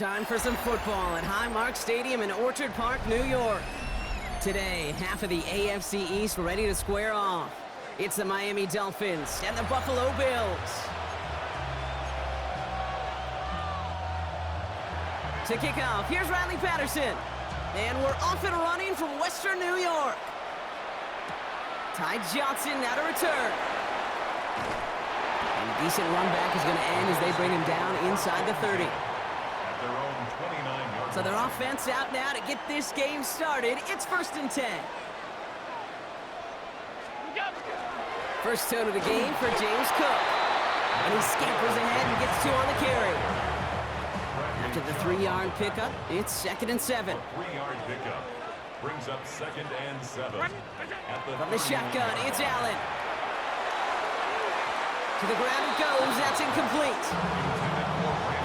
time for some football at Highmark Stadium in Orchard Park, New York. Today, half of the AFC East ready to square off. It's the Miami Dolphins and the Buffalo Bills. To kick off, here's Riley Patterson. And we're off and running from Western New York. Ty Johnson now to return. And a decent run back is going to end as they bring him down inside the 30. Their own 29-yard So their offense out now to get this game started. It's 1st and 10. First tone of the game for James Cook. And he scampers ahead and gets 2 on the carry. After the 3-yard pickup, it's 2nd and 7. 3-yard pickup brings up 2nd and 7. From the shotgun, it's Allen. To the ground it goes. That's incomplete.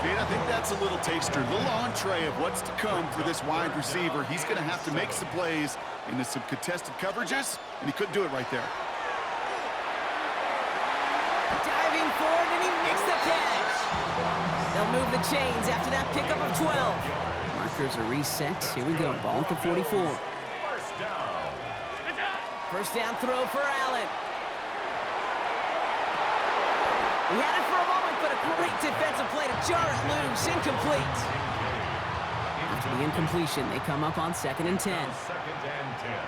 I think that's a little taster, a little entree of what's to come for this wide receiver. He's going to have to make some plays into some contested coverages, and he couldn't do it right there. Diving forward, and he makes the catch. They'll move the chains after that pickup of 12. Markers are reset. Here we go. Ball at the 44. First down throw for Allen. He had it for a moment, but a great defensive play to jar it loose. Incomplete. After the incompletion, they come up on 2nd and 10. 2nd and 10.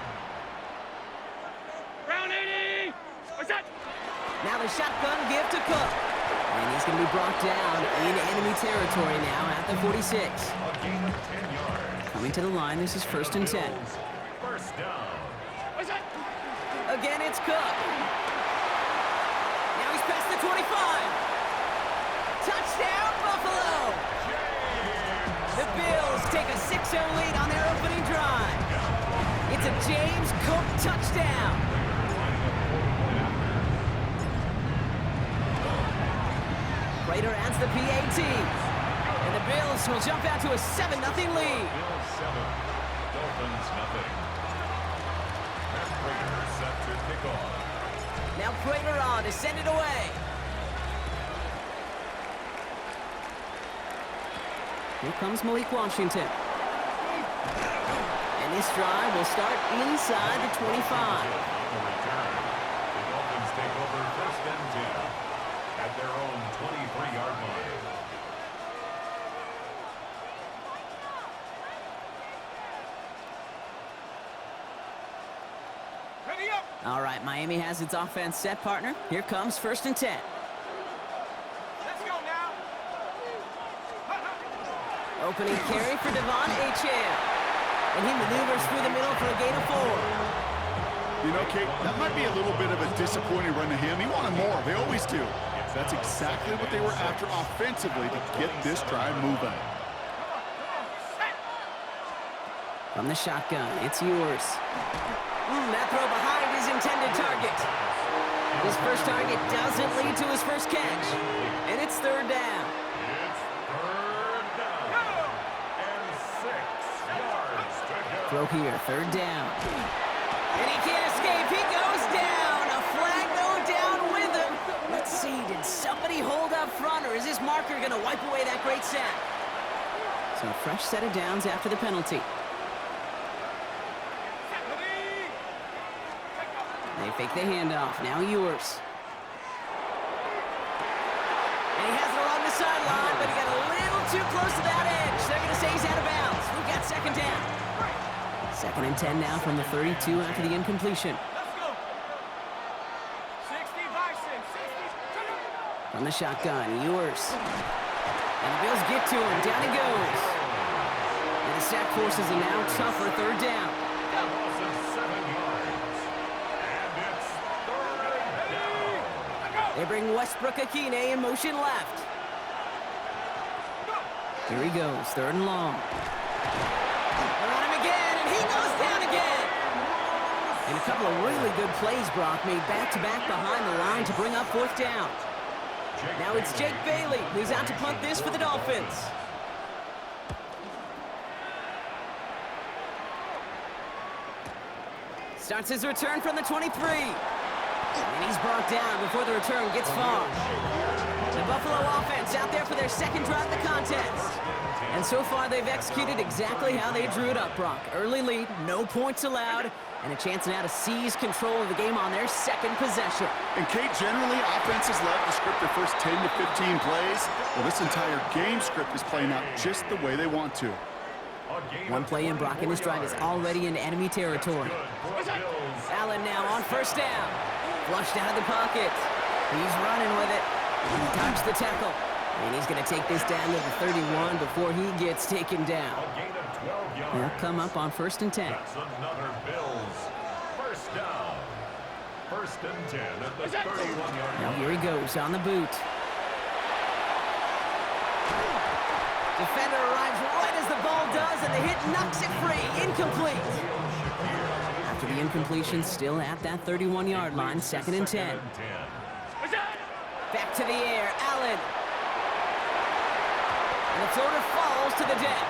Round 80! What's that? Now the shotgun give to Cook. And he's going to be brought down in enemy territory now at the 46. A gain of 10 yards. Coming to the line, this is 1st and 10. First down. What's that? Again, it's Cook. Now he's past the 25. Touchdown, Buffalo! The Bills take a 6-0 lead on their opening drive. It's a James Cook touchdown. Prater adds the PAT. And the Bills will jump out to a 7-0 lead. Bills 7, Dolphins nothing. And Prater set to kick off. Now Prater on to send it away. Here comes Malik Washington. And this drive will start inside the 25. On the return, the Dolphins take over 1st and 10 at their own 23-yard line. Ready up! All right, Miami has its offense set, partner. Here comes 1st and 10. Let's go now! Opening carry for Devon Achane. And he maneuvers through the middle for a gain of 4. You know, Kate, that might be a little bit of a disappointing run to him. He wanted more. They always do. That's exactly what they were after offensively to get this drive moving. From the shotgun, it's yours. That throw behind his intended target. His first target doesn't lead to his first catch. And it's 3rd down. It's 3rd down. And 6 yards to go. Throw here, 3rd down. And he can't escape. He goes down. A flag go down with him. Let's see, did somebody hold up front, or is this marker going to wipe away that great sack? So a fresh set of downs after the penalty. They fake the handoff. Now yours. And he has it along the sideline, but he got a little too close to that edge. They're going to say he's out of bounds. We've got 2nd down. 2nd and 10 now from the 32 after the incompletion. Let's go! 60 Bison, 60. From the shotgun, yours. And the Bills get to him. Down he goes. And the sack forces a now tougher 3rd down. That was a 7 yards. And it's 3rd down. They bring Westbrook Akine in motion left. Here he goes, 3rd and long. They're on him again, and he goes down again. And a couple of really good plays Brock made back-to-back behind the line to bring up 4th down. Now it's Jake Bailey who's out to punt this for the Dolphins. Starts his return from the 23. And he's brought down before the return gets far. The Buffalo offense out there for their second drive of the contest. And so far, they've executed exactly how they drew it up, Brock. Early lead, no points allowed, and a chance now to seize control of the game on their second possession. And Kate, generally, offenses love to script their first 10 to 15 plays. Well, this entire game script is playing out just the way they want to. One play in, Brock, and this drive is already in enemy territory. Allen now on first down. Flushed out of the pocket. He's running with it. He dodged the tackle. And he's going to take this down to the 31 before he gets taken down. They'll come up on 1st and 10. That's another Bills. First down. 1st and 10 at the 31-yard Now line. here he goes on the boot. Defender arrives right as the ball does, and the hit knocks it free. Incomplete. After the incompletion, still at that 31-yard line, 2nd and 10. Back to the air, Allen. And the floater falls to the deck.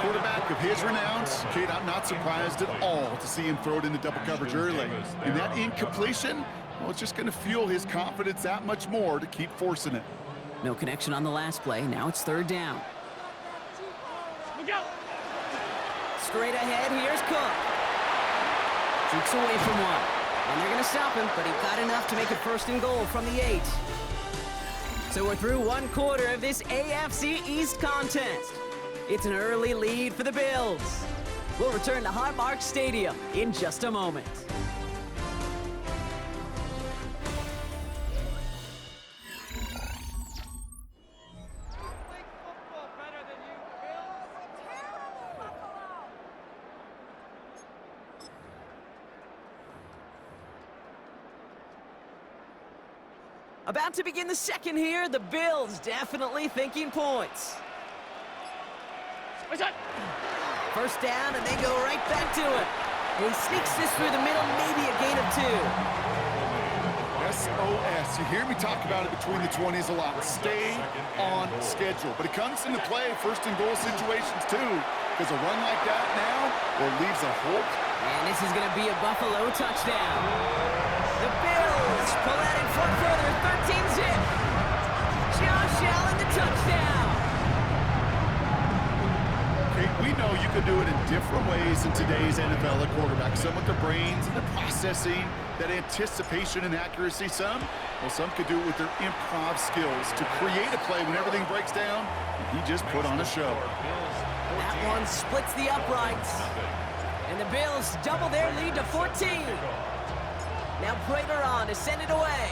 Quarterback of his renowns, Kate, I'm not surprised at all to see him throw it into double coverage early. And that incompletion, well, it's just going to fuel his confidence that much more to keep forcing it. No connection on the last play. Now it's 3rd down. Straight ahead, here's Cook. Jukes away from one. And they're going to stop him, but he got enough to make it 1st and goal from the 8. So we're through 1 quarter of this AFC East contest. It's an early lead for the Bills. We'll return to Highmark Stadium in just a moment. About to begin the second here, the Bills definitely thinking points. First down, and they go right back to it. And he sneaks this through the middle, maybe a gain of 2. SOS. You hear me talk about it between the 20s a lot. Stay on schedule. But it comes into play 1st and goal situations too. Because a run like that now, well, leaves a hole. And this is going to be a Buffalo touchdown. The Bills pull out in front further, 13-zip. Josh Allen, the touchdown. We know you can do it in different ways in today's NFL at quarterback. Some with the brains and the processing, that anticipation and accuracy. Some could do it with their improv skills to create a play when everything breaks down. And he just put on a show. That one splits the uprights. And the Bills double their lead to 14. Now Prater on to send it away.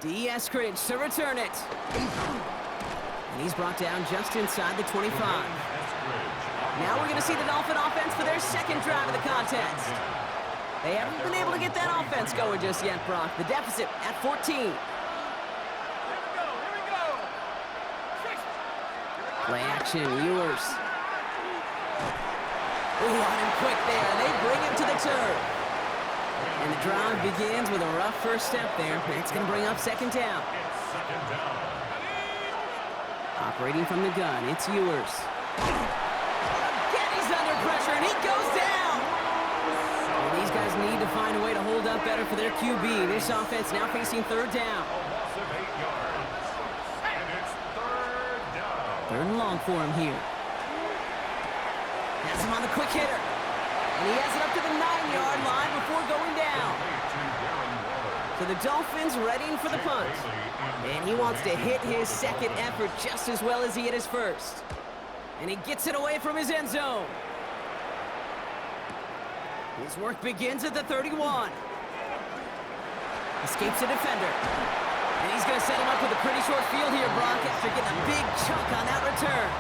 D. Eskridge to return it. And he's brought down just inside the 25. Now we're going to see the Dolphin offense for their second drive of the contest. They haven't been able to get that offense going just yet, Brock. The deficit at 14. Here we go. Play action, Ewers. Ooh, on him quick there. They bring him to the turf. And the drive begins with a rough first step there. It's going to bring up 2nd down. Operating from the gun, it's Ewers. Again, he's under pressure, and he goes down. And these guys need to find a way to hold up better for their QB. This offense now facing 3rd down. A loss of 8 yards. And it's 3rd down. 3rd and long for him here. Has him on the quick hitter. And he has it up to the 9-yard line before going down. So the Dolphins readying for the punt. And he wants to hit his second effort just as well as he hit his first. And he gets it away from his end zone. His work begins at the 31. Escapes a defender. And he's going to set him up with a pretty short field here, Brock, after getting a big chunk on that return.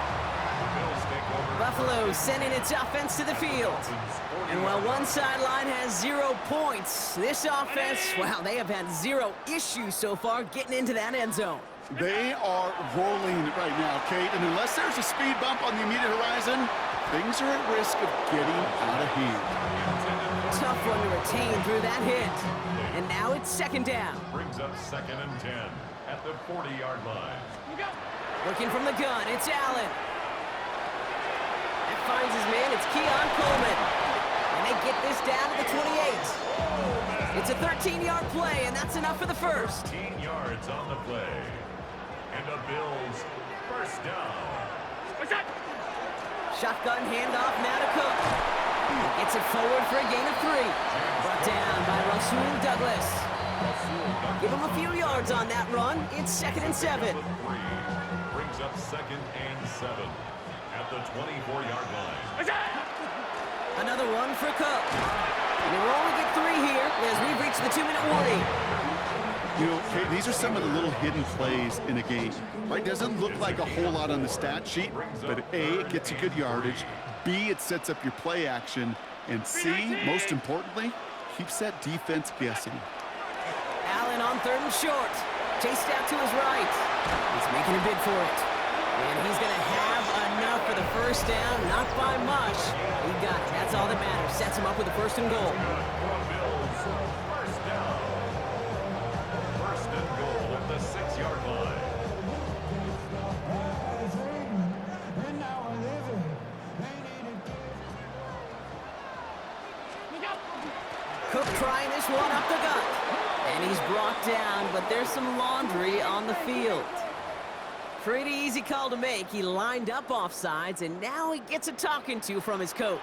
Buffalo sending its offense to the field. And while one sideline has 0 points, this offense, well, they have had 0 issues so far getting into that end zone. They are rolling right now, Kate, and unless there's a speed bump on the immediate horizon, things are at risk of getting out of hand. Tough one to retain through that hit. And now it's 2nd down. Brings up 2nd and 10 at the 40-yard line. Working from the gun, it's Allen. That finds his man, it's Keon Coleman. And may get this down to the 28. It's a 13-yard play, and that's enough for the first. 15 yards on the play. And the Bills first down. What's that? Shotgun handoff now to Cook. Gets it forward for a gain of 3. Brought down by Rasul Douglas. Give him a few yards on that run. It's 2nd and 7. Brings up 2nd and 7 at the 24-yard line. What's that? Another one for Cook. And they will only get 3 here as we've reached the 2-minute warning. You know, okay, these are some of the little hidden plays in a game. Right? Doesn't look like a whole lot on the stat sheet, but A, it gets you good yardage. B, it sets up your play action. And C, most importantly, keeps that defense guessing. Allen on 3rd and short. Chased out to his right. He's making a bid for it. And he's going to have enough for the first down. Not by much. He got it. That's all that matters. Sets him up with a 1st and goal. Bills first down. 1st and goal at the 6-yard line. Cook trying this one up the gut. And he's brought down, but there's some laundry on the field. Pretty easy call to make. He lined up offsides, and now he gets a talking to from his coach.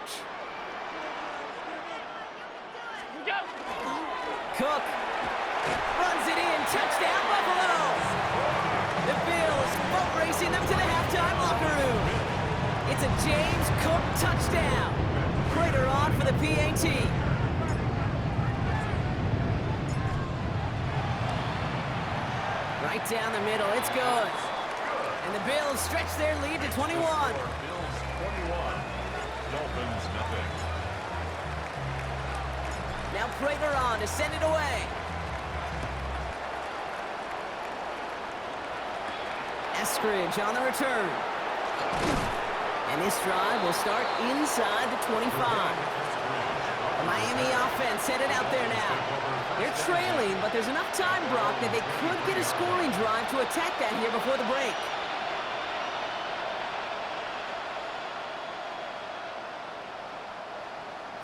Cook runs it in. Touchdown, Buffalo! The Bills boat racing them to the halftime locker room. It's a James Cook touchdown. Prater on for the PAT. Right down the middle, it's good. And the Bills stretch their lead to 21. Bills 21. Dolphins nothing. Now Prater on to send it away. Eskridge on the return. And this drive will start inside the 25. The Miami offense headed out there now. They're trailing, but there's enough time, Brock, that they could get a scoring drive to attack that here before the break.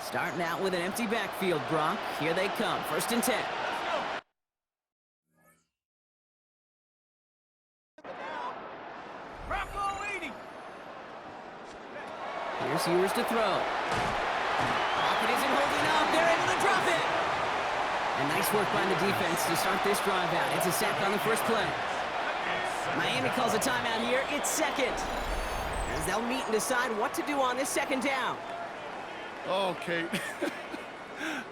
Starting out with an empty backfield, Brock. Here they come. 1st and 10. Here's Ewers to throw. Pocket isn't holding up. They're able to drop it. And nice work by the defense to start this drive out. It's a sack on the first play. Miami calls a timeout here. It's 2nd. As they'll meet and decide what to do on this 2nd down. Okay.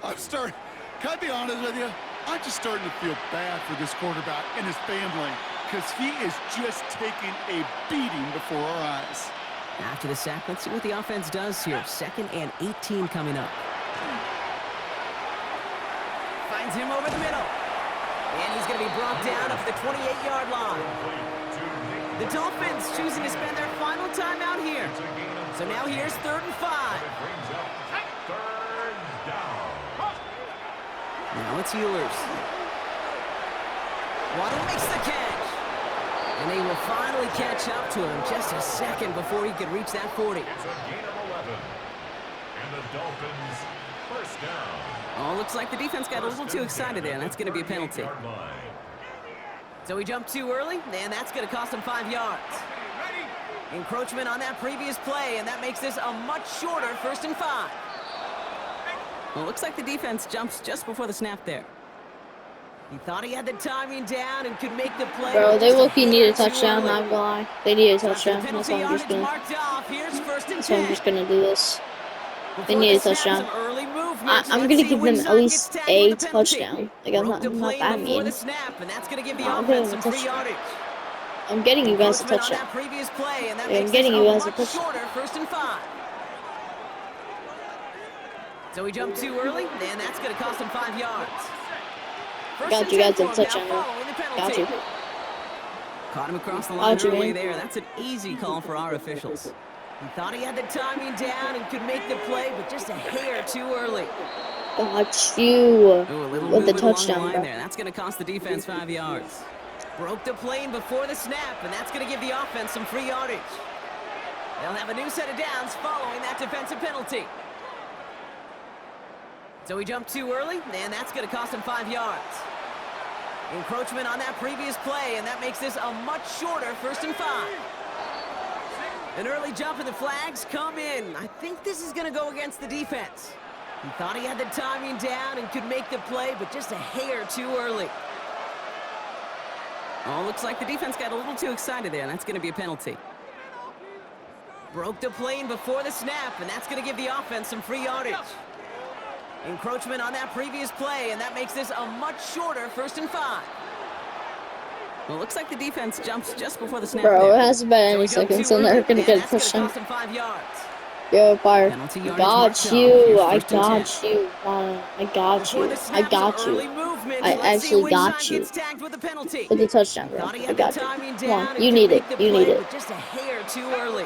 Can I be honest with you? I'm just starting to feel bad for this quarterback and his family because he is just taking a beating before our eyes. After the sack, let's see what the offense does here. 2nd and 18 coming up. Finds him over the middle. And he's going to be brought down up the 28-yard line. The Dolphins choosing to spend their final time out here. So now here's 3rd and 5. Third down. Now it's Ewers. Waddle makes the catch. And they will finally catch up to him just a second before he could reach that 40. It's a gain of 11. And the Dolphins first down. Oh, looks like the defense got a little too excited there, and that's going to be a penalty. So he jumped too early, and that's going to cost him 5 yards. Encroachment on that previous play, and that makes this a much shorter 1st and 5. Well, looks like the defense jumps just before the snap there. He thought he had the timing down and could make the play. Bro, they low-key need a touchdown, not gonna lie. They need a touchdown. That's why I'm just gonna do this. They need a touchdown. I'm gonna give them at least a touchdown. Like, I'm not that mean. I'm getting a touchdown. I'm getting you guys a touchdown. I'm getting you guys a touchdown. 1st and 5. So he jumped too early, and that's going to cost him 5 yards. Got you guys a touchdown. Got you. Caught him across the line early there. That's an easy call for our officials. He thought he had the timing down and could make the play, but just a hair too early. Got you with the touchdown, bro. There. That's going to cost the defense 5 yards. Broke the plane before the snap, and that's going to give the offense some free yardage. They'll have a new set of downs following that defensive penalty. So he jumped too early, and that's going to cost him 5 yards. Encroachment on that previous play, and that makes this a much shorter 1st and 5. An early jump and the flags come in. I think this is going to go against the defense. He thought he had the timing down and could make the play, but just a hair too early. Oh, looks like the defense got a little too excited there, and that's going to be a penalty. Broke the plane before the snap, and that's going to give the offense some free yardage. Encroachment on that previous play, and that makes this a much shorter 1st and 5. Well, looks like the defense jumps just before the snap. Bro, there. it hasn't been any seconds, so they're gonna get a touchdown. Yo, fire. Got you. I got you. I got you. I got you. I actually got you. For the touchdown, bro. I got you. Come on. You need it. You need it. Just a hair too early.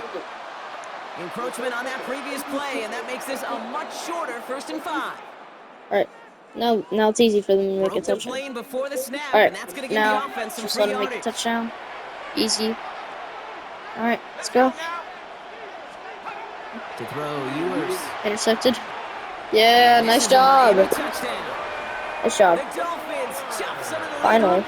Encroachment on that previous play, and that makes this a much shorter 1st and 5. Alright. Now it's easy for them to make a touchdown. Alright. Now, just let them make a touchdown. Easy. Alright, let's go. To throw, Ewers. Intercepted. Yeah, nice job. Nice job. Finally.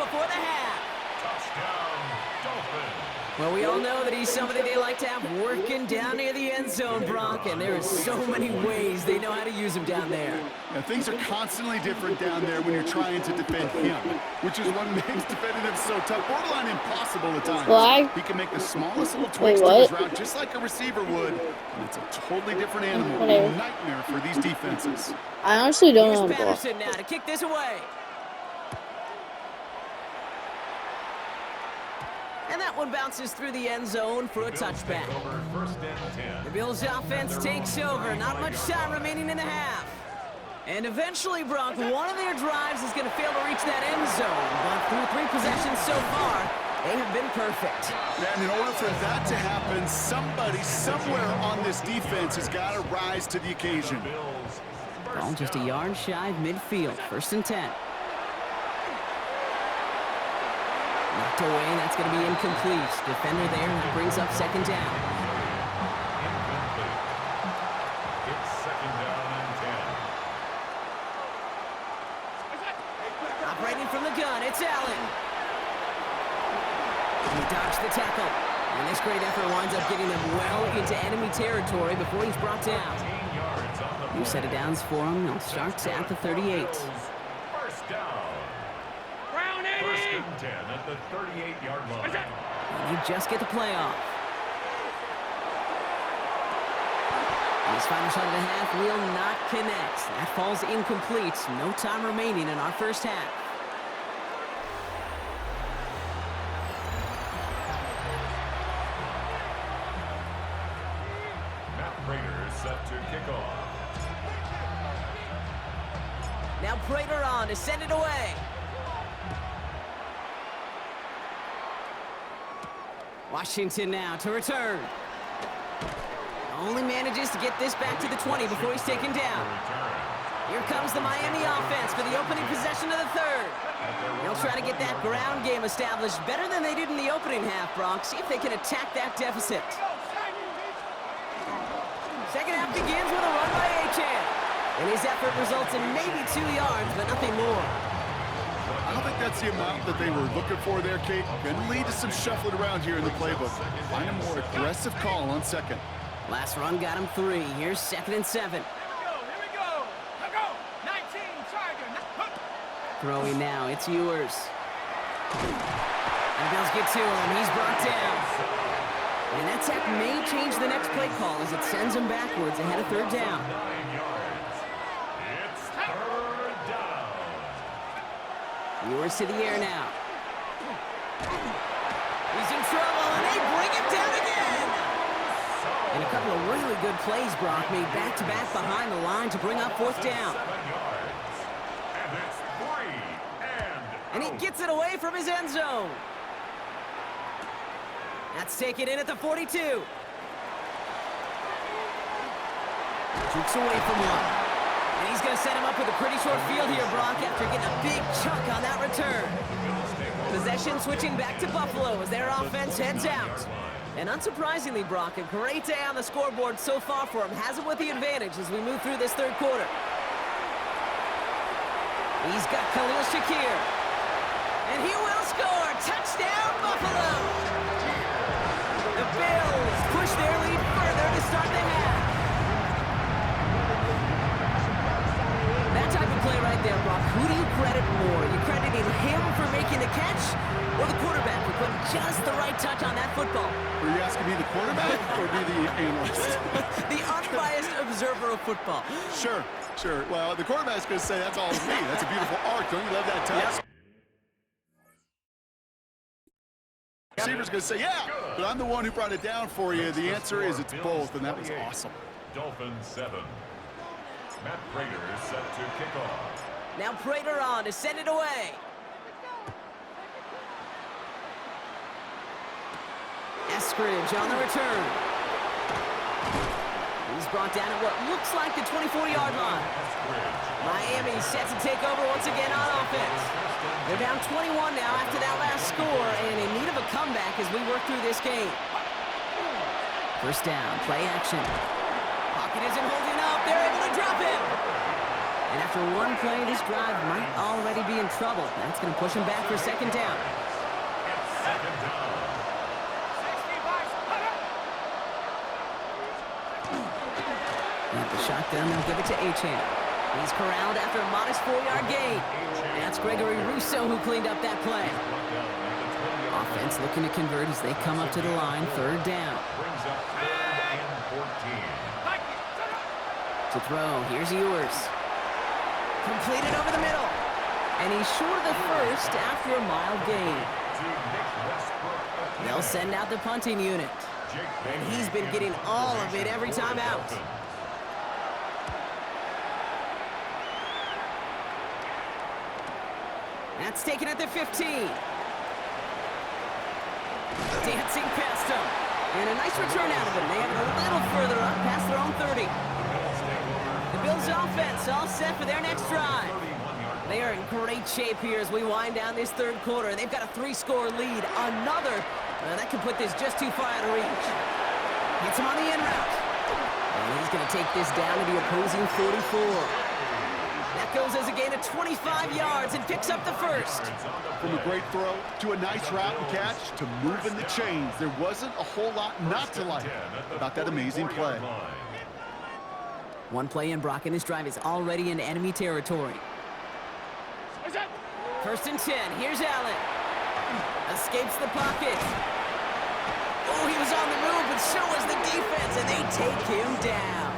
Well, we all know that he's somebody they like to have working down near the end zone, Brock, and there are so many ways they know how to use him down there. Now, things are constantly different down there when you're trying to defend him, which is what makes defending him so tough, borderline impossible at times. Flag? He can make the smallest little tweaks to his route, just like a receiver would, and it's a totally different animal. A nightmare for these defenses. I honestly don't know. Here's Patterson now to kick this away. And that one bounces through the end zone for a touchback. The Bills' offense takes over. Not much time remaining in the half. And eventually, Brock, one of their drives is going to fail to reach that end zone. But through 3 possessions so far, they have been perfect. And in order for that to happen, somebody somewhere on this defense has got to rise to the occasion. Ball just a yard shy of midfield. 1st and 10. Knocked away, that's going to be incomplete. Defender there, that brings up 2nd down. Incomplete. It's 2nd down and 10. Operating from the gun, it's Allen. He dodged the tackle. And this great effort winds up getting them well into enemy territory before he's brought down. New set of downs for him. They'll start at the 38. 1st down. 1st and 10 at the 38-yard line. And they just get the play off. His final shot of the half will not connect. That falls incomplete. No time remaining in our 1st half. Matt Prater is set to kick off. Now Prater on to send it away. Washington now to return. Only manages to get this back to the 20 before he's taken down. Here comes the Miami offense for the opening possession of the 3rd. They'll try to get that ground game established better than they did in the opening half, Brock. See if they can attack that deficit. 2nd half begins with a run by Achane. And his effort results in maybe 2 yards, but nothing more. I don't think that's the amount that they were looking for there, Kate. Can lead to some shuffling around here in the playbook. Find a more aggressive call on 2nd. Last run got him 3. Here's 2nd and 7. Here we go. Now go. 19, Tiger. Throwing now, it's Ewers. And Bills get to him. He's brought down. And that sack may change the next play call as it sends him backwards ahead of 3rd down. 9 yards. It's 3rd down. Ewers to the air now. He's in trouble, and they bring him down again. And a couple of really good plays, Brock, made back-to-back behind the line to bring up 4th down. 7 yards. And it's 3 And he gets it away from his end zone. That's taken in at the 42. Jukes away from one. And he's going to set him up with a pretty short field here, Brock, after getting a big chunk on that return. Possession switching back to Buffalo as their offense heads out. And unsurprisingly, Brock, a great day on the scoreboard so far for him. Has him with the advantage as we move through this 3rd quarter. He's got Khalil Shakir. And he will score. Touchdown, Buffalo. The Bills push their lead further to start the half. That type of play right there, Brock. Who do you credit more? You crediting him for making the catch or the quarterback for putting just the right touch on that football? Were you asking me the quarterback or me the analyst? The unbiased observer of football. Sure. Well, the quarterback's going to say that's all of me. That's a beautiful arc. Don't you love that touch? Yep. Receiver's going to say, yeah, but I'm the one who brought it down for you. The answer is it's both, and that was awesome. Dolphins 7. Matt Prater is set to kick off. Now Prater on to send it away. Eskridge on the return. He's brought down at what looks like the 24-yard line. Miami set to take over once again on offense. They're down 21 now after that last score and in need of a comeback as we work through this game. First down, play action. Pocket isn't holding up. They're able to drop him. And after one play, this drive might already be in trouble. That's going to push him back for second down. Second down. At the shotgun, they'll give it to Achane. He's corralled after a modest 4-yard gain. That's Gregory Rousseau who cleaned up that play. Offense looking to convert as they come up to the line. Third down. Brings up 3rd and 14. To throw, here's Ewers. Completed over the middle. And he's short of the first after a mild gain. They'll send out the punting unit. And he's been getting all of it every time out. That's taken at the 15. Dancing past him. And a nice return out of him. They have it a little further up past their own 30. The Bills offense all set for their next drive. They are in great shape here as we wind down this third quarter. They've got a 3-score lead. Another that could put this just too far out of reach. Hits him on the in route. And he's going to take this down to the opposing 44. That goes as a gain of 25 yards and picks up the first. From a great throw to a nice route and catch to moving the chains. There wasn't a whole lot not to like about that amazing play. One play in, Brock, and this drive is already in enemy territory. First and 10. Here's Allen. Escapes the pocket. Oh, he was on the move, but so was the defense, and they take him down.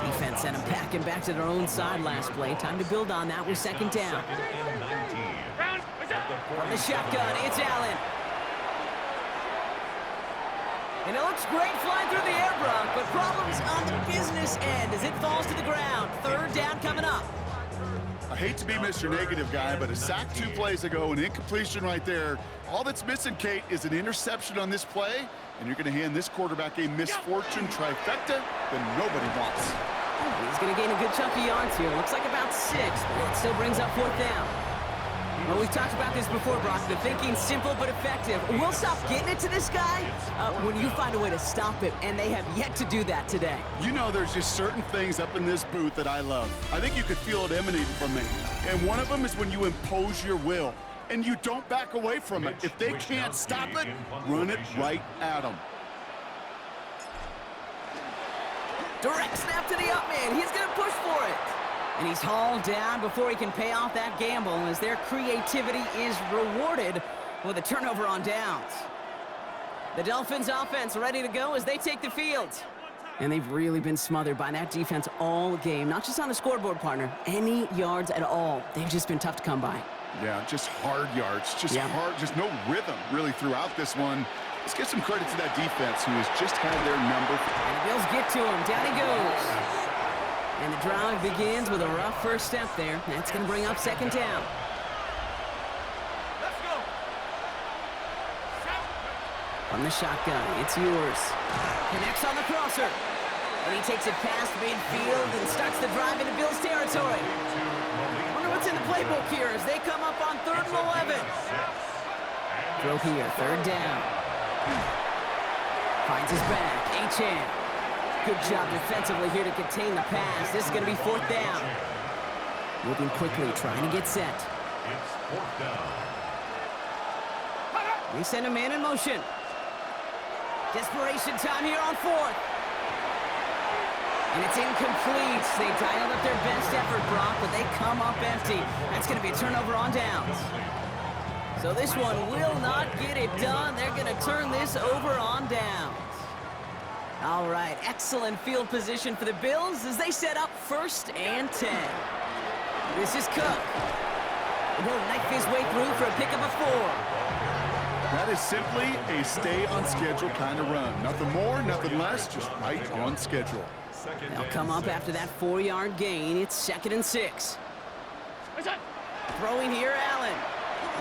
Defense sent him packing back to their own side last play. Time to build on that with second down. From the shotgun, it's Allen. And it looks great flying through the air, Brock, but problems on the business end as it falls to the ground. Third down coming up. I hate to be Mr. Negative guy, but a sack 2 plays ago, an incompletion right there. All that's missing, Kate, is an interception on this play, and you're going to hand this quarterback a misfortune trifecta that nobody wants. He's going to gain a good chunk of yards here. Looks like about 6, but it still brings up fourth down. Well, we've talked about this before, Brock. The thinking's simple but effective. We'll stop getting it to this guy when you find a way to stop him, and they have yet to do that today. You know, there's just certain things up in this booth that I love. I think you could feel it emanating from me. And one of them is when you impose your will, and you don't back away from it. If they can't stop it, run it right at them. Direct snap to the up man. He's going to push for it. And he's hauled down before he can pay off that gamble as their creativity is rewarded with a turnover on downs. The Dolphins offense ready to go as they take the field. And they've really been smothered by that defense all game. Not just on the scoreboard, partner. Any yards at all. They've just been tough to come by. Yeah, just hard yards. Just hard. Just no rhythm really throughout this one. Let's give some credit to that defense who has just had their number. And the Bills get to him. Down he goes. And the drive begins with a rough first step there. That's going to bring up second down. Let's go. From the shotgun, it's Ewers. Connects on the crosser. And he takes it past midfield and starts the drive into Bills territory. Wonder what's in the playbook here as they come up on 3rd and 11. Throw here, third down. Finds his back, Achane. Good job defensively here to contain the pass. This is going to be 4th down. Moving quickly, trying to get set. It's fourth down. They send a man in motion. Desperation time here on fourth. And it's incomplete. They dialed up their best effort, Brock, but they come up empty. That's going to be a turnover on downs. So this one will not get it done. They're going to turn this over on downs. All right, excellent field position for the Bills as they set up 1st and 10. This is Cook. He'll knife his way through for a pickup of 4. That is simply a stay-on-schedule kind of run. Nothing more, nothing less, just right on schedule. They'll come up after that 4-yard gain. It's 2nd and 6. Throwing here, Allen.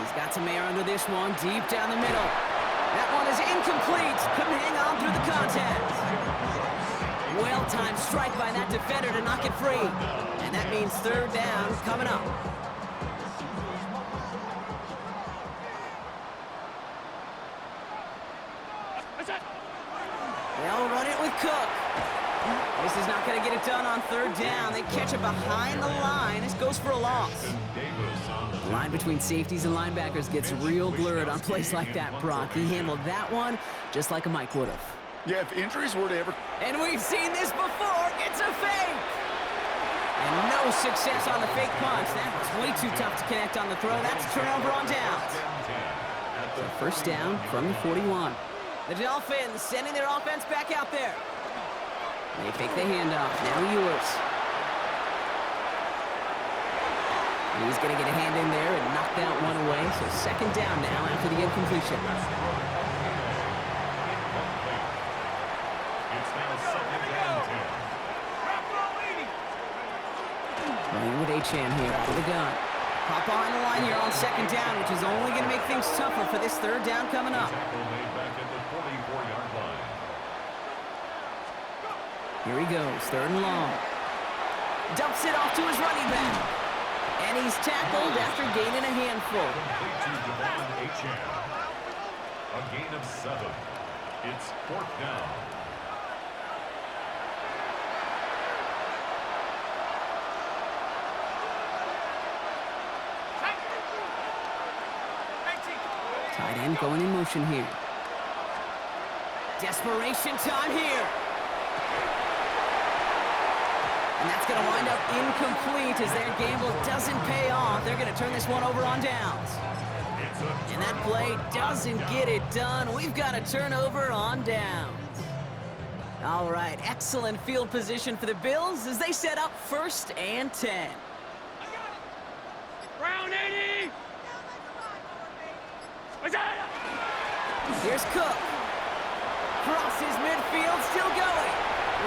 He's got some air under this one, deep down the middle. That one is incomplete. Couldn't hang on through the contact. Well-timed strike by that defender to knock it free. And that means 3rd down coming up. They'll run it with Cook. This is not going to get it done on 3rd down. They catch it behind the line. This goes for a loss. The line between safeties and linebackers gets real blurred on plays like that, Brock. He handled that one just like a Mike would have. Yeah, if injuries were to ever... And we've seen this before. It's a fake. And no success on the fake punch. That was way too tough to connect on the throw. That's a turnover on downs. So 1st down from the 41. The Dolphins sending their offense back out there. They fake the handoff. Now Ewers. He's going to get a hand in there and knock that one away. So 2nd down now after the incompletion. It's now 2nd and 10. Running with Achane here out of the gun. Pop behind the line here on 2nd down, which is only going to make things tougher for this 3rd down coming up. Tackle made back at the 44-yard line. Here he goes, 3rd and long. Dumps it off to his running back. And he's tackled after gaining a handful. Complete to Achane. A gain of 7. It's 4th down. Tight end going in motion here. Desperation time here. And that's going to wind up incomplete as their gamble doesn't pay off. They're going to turn this one over on downs. And that play doesn't get it done. We've got a turnover on downs. All right, excellent field position for the Bills as they set up 1st and 10. Round 80! Here's Cook. Crosses midfield, still going.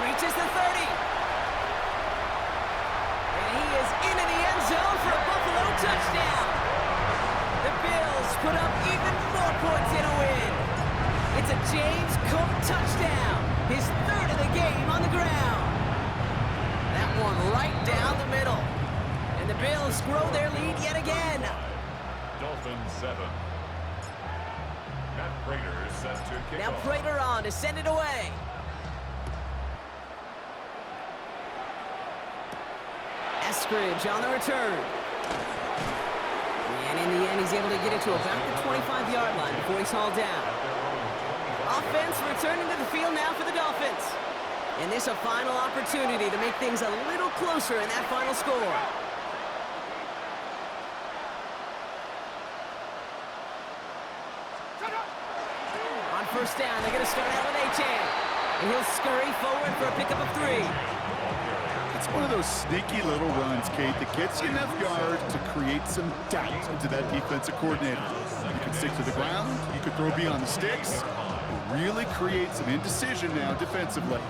Reaches the 30. And he is into the end zone for a Buffalo touchdown. The Bills put up even more points in a win. It's a James Cook touchdown. His 3rd of the game on the ground. That one right down the middle. And the Bills grow their lead yet again. Dolphins 7. Matt Prater is set to kick Now off. Prater on to send it away. Eskridge on the return. And in the end, he's able to get it to about the 25-yard line before he's hauled down. Offense returning to the field now for the Dolphins. And this a final opportunity to make things a little closer in that final score. On 1st down, they're going to start out with Achane. And he'll scurry forward for a pickup of 3. It's one of those sneaky little runs, Kate, that gets you enough yards to create some doubt into that defensive coordinator. You can stick to the ground, you could throw beyond the sticks, and really create some indecision now defensively.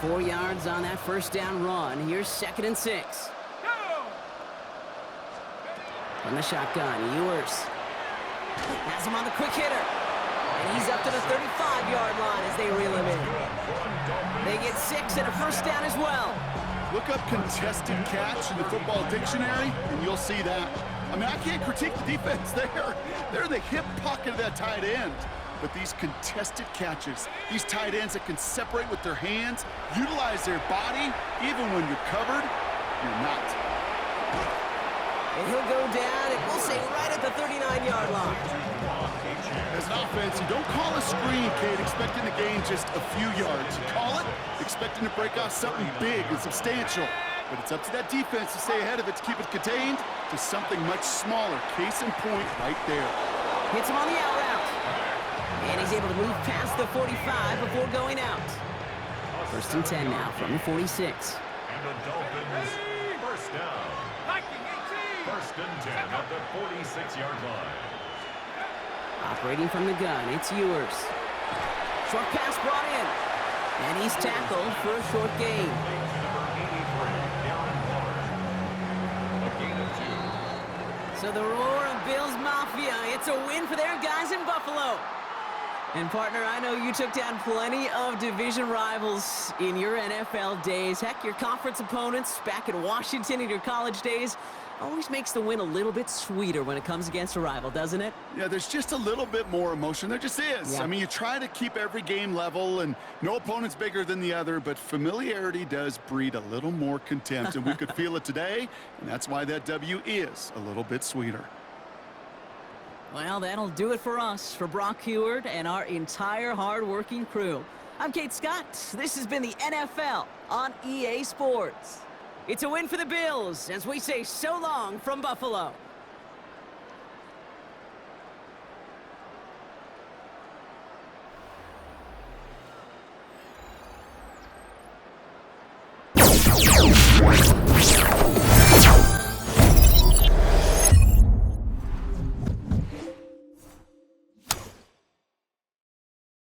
4 yards on that 1st down run. Here's 2nd and 6. From the shotgun, Ewers has him on the quick hitter. And he's up to the 35-yard line as they reel him in. They get 6 and a 1st down as well. Look up contested catch in the football dictionary, and you'll see that. I mean, I can't critique the defense there. They're the hip pocket of that tight end. But these contested catches, these tight ends that can separate with their hands, utilize their body, even when you're covered, you're not. And he'll go down, and we'll say right at the 39-yard line. As an offense, you don't call a screen, Kate, expecting to gain just a few yards. You call it expecting to break off something big and substantial. But it's up to that defense to stay ahead of it, to keep it contained to something much smaller. Case in point right there. Hits him on the out route. And he's able to move past the 45 before going out. 1st and 10 now from the 46. And the Dolphins, first down. 1st and 10 at the 46-yard line. Operating from the gun, it's Ewers. Short pass brought in. And he's tackled for a short gain. So the roar of Bills Mafia, it's a win for their guys in Buffalo. And partner, I know you took down plenty of division rivals in your NFL days. Heck, your conference opponents back in Washington in your college days always makes the win a little bit sweeter when it comes against a rival, doesn't it? Yeah, there's just a little bit more emotion. There just is. Yeah. I mean, you try to keep every game level, and no opponent's bigger than the other, but familiarity does breed a little more contempt, and we could feel it today, and that's why that W is a little bit sweeter. Well, that'll do it for us, for Brock Heward and our entire hard-working crew. I'm Kate Scott. This has been the NFL on EA Sports. It's a win for the Bills as we say so long from Buffalo.